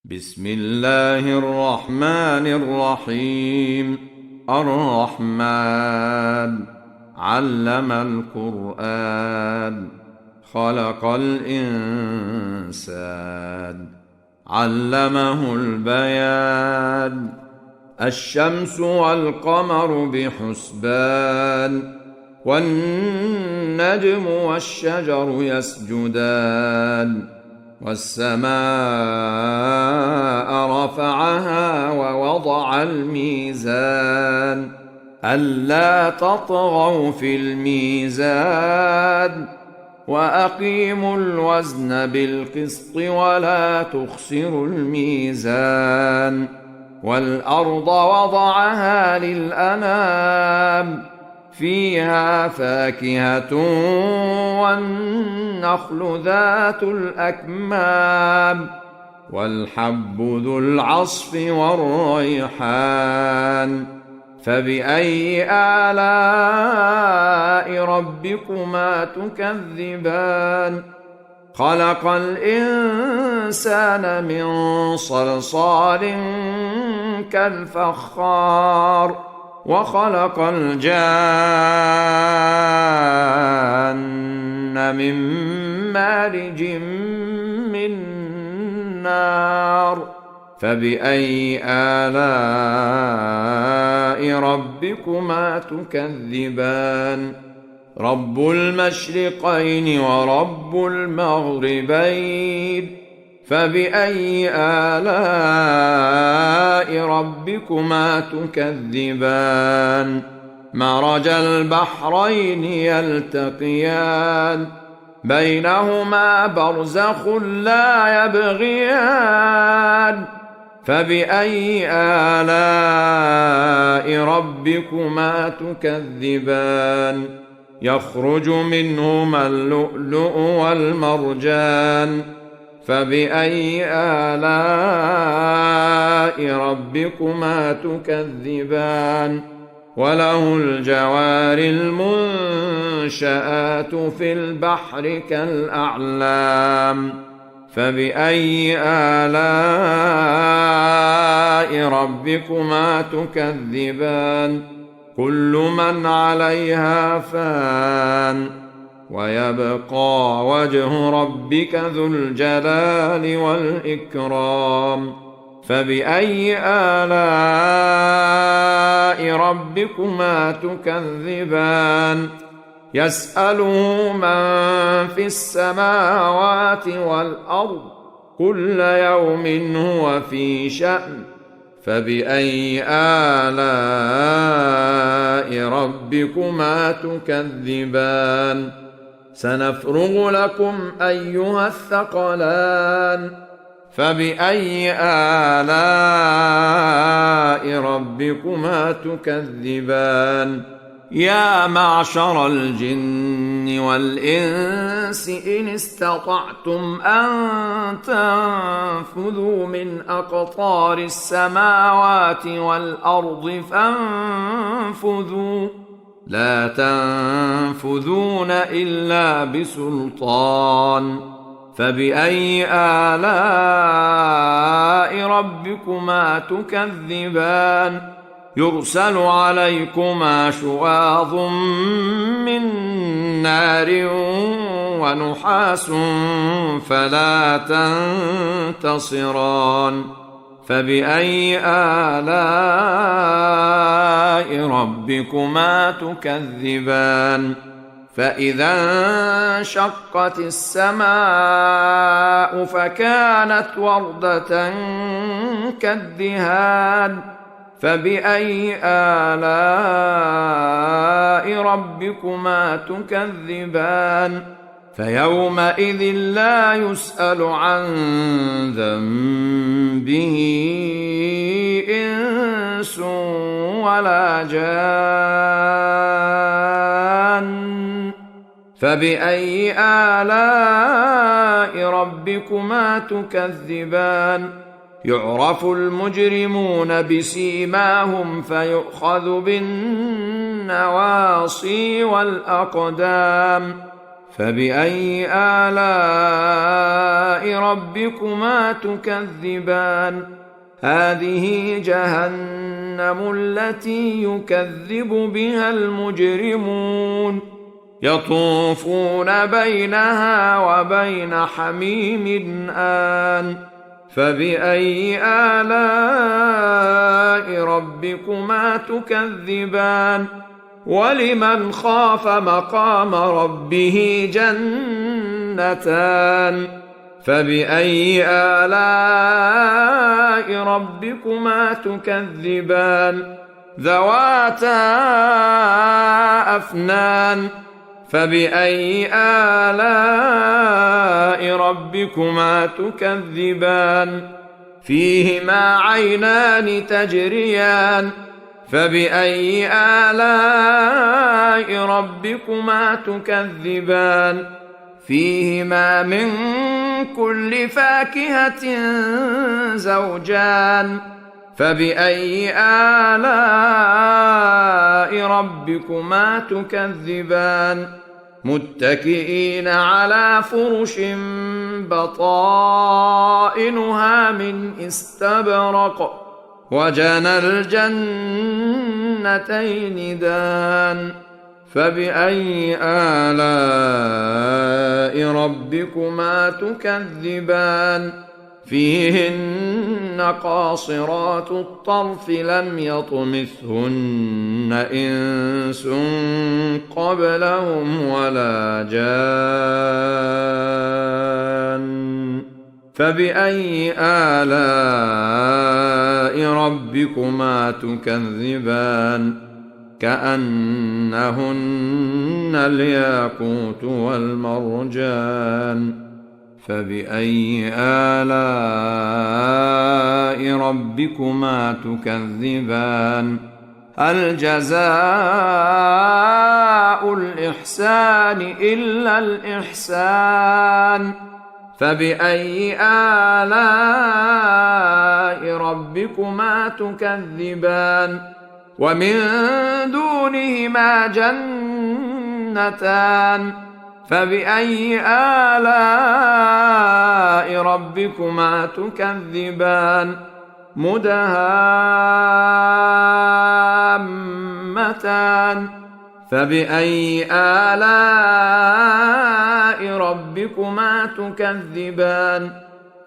بسم الله الرحمن الرحيم. الرحمن علم القرآن، خلق الإنسان، علمه البيان. الشمس والقمر بحسبان، والنجم والشجر يسجدان، والسماء رفعها ووضع الميزان ألا تطغوا في الميزان وأقيموا الوزن بالقسط ولا تخسروا الميزان. والأرض وضعها للأنام، فيها فاكهة والنخل ذات الأكمام، والحب ذو العصف والريحان. فبأي آلاء ربكما تكذبان؟ خلق الإنسان من صلصال كالفخار، وخلق الجان من مارج من نار. فبأي آلاء ربكما تكذبان؟ رب المشرقين ورب المغربين، فبأي آلاء ربكما تكذبان؟ مرج البحرين يلتقيان، بينهما برزخ لا يبغيان. فبأي آلاء ربكما تكذبان؟ يخرج منهما اللؤلؤ والمرجان. فبأي آلاء ربكما تكذبان؟ وله الجوار المنشآت في البحر كالأعلام. فبأي آلاء ربكما تكذبان؟ كل من عليها فان، ويبقى وجه ربك ذو الجلال والإكرام. فبأي آلاء ربكما تكذبان؟ يسأله من في السماوات والأرض، كل يوم هو في شأن. فبأي آلاء ربكما تكذبان؟ سنفرغ لكم أيها الثقلان. فبأي آلاء ربكما تكذبان؟ يا معشر الجن والإنس إن استطعتم أن تنفذوا من أقطار السماوات والأرض فانفذوا، لا تنفذون إلا بسلطان. فبأي آلاء ربكما تكذبان؟ يرسل عليكما شواظ من نار ونحاس فلا تنتصران. فبأي آلاء ربكما تكذبان؟ فإذا انشقت السماء فكانت وردة كالدهان. فبأي آلاء ربكما تكذبان؟ فيومئذ لا يسأل عن ذنبه إنس ولا جان. فبأي آلاء ربكما تكذبان؟ يعرف المجرمون بسيماهم فيؤخذ بالنواصي والأقدام. فبأي آلاء ربكما تكذبان هذه جهنم التي يكذب بها المجرمون يطوفون بينها وبين حميم آن فبأي آلاء ربكما تكذبان ولمن خاف مقام ربه جنتان فبأي آلاء ربكما تكذبان ذواتا أفنان فبأي آلاء ربكما تكذبان فيهما عينان تجريان فبأي آلاء ربكما تكذبان فيهما من كل فاكهة زوجان فبأي آلاء ربكما تكذبان متكئين على فرش بطائنها من استبرق وجنى الجنتين دان فبأي آلاء ربكما تكذبان فيهن قاصرات الطرف لم يطمثهن إنس قبلهم ولا جان فبأي آلاء ربكما تكذبان كأنهن الياقوت والمرجان فبأي آلاء ربكما تكذبان هل جزاء الإحسان إلا الإحسان فبأي آلاء ربكما تكذبان ومن دونهما جنتان فبأي آلاء ربكما تكذبان مدهامتان فبأي آلاء ربكما تكذبان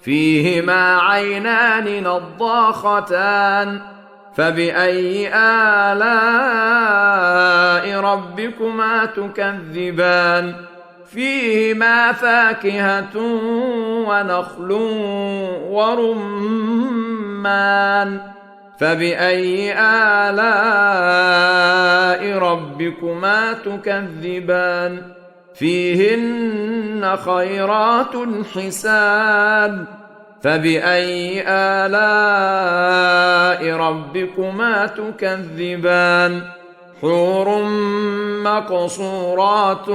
فيهما عينان نضاختان فبأي آلاء ربكما تكذبان فيهما فاكهة ونخل ورمان فبأي آلاء ربكما تكذبان فيهن خيرات حسان فبأي آلاء ربكما تكذبان حور مقصورات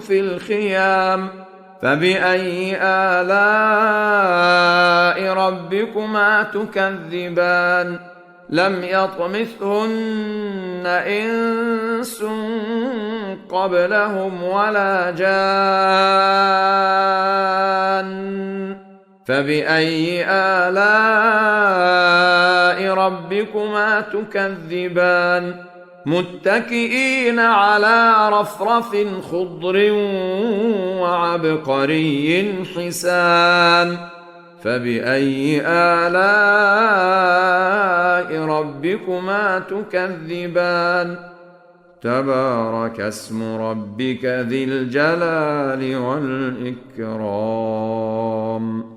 في الخيام فبأي آلاء ربكما تكذبان لم يطمثهن إنس قبلهم ولا جان فبأي آلاء ربكما تكذبان متكئين على رفرف خضر وعبقري حسان فبأي آلاء ربكما تكذبان تبارك اسم ربك ذي الجلال والإكرام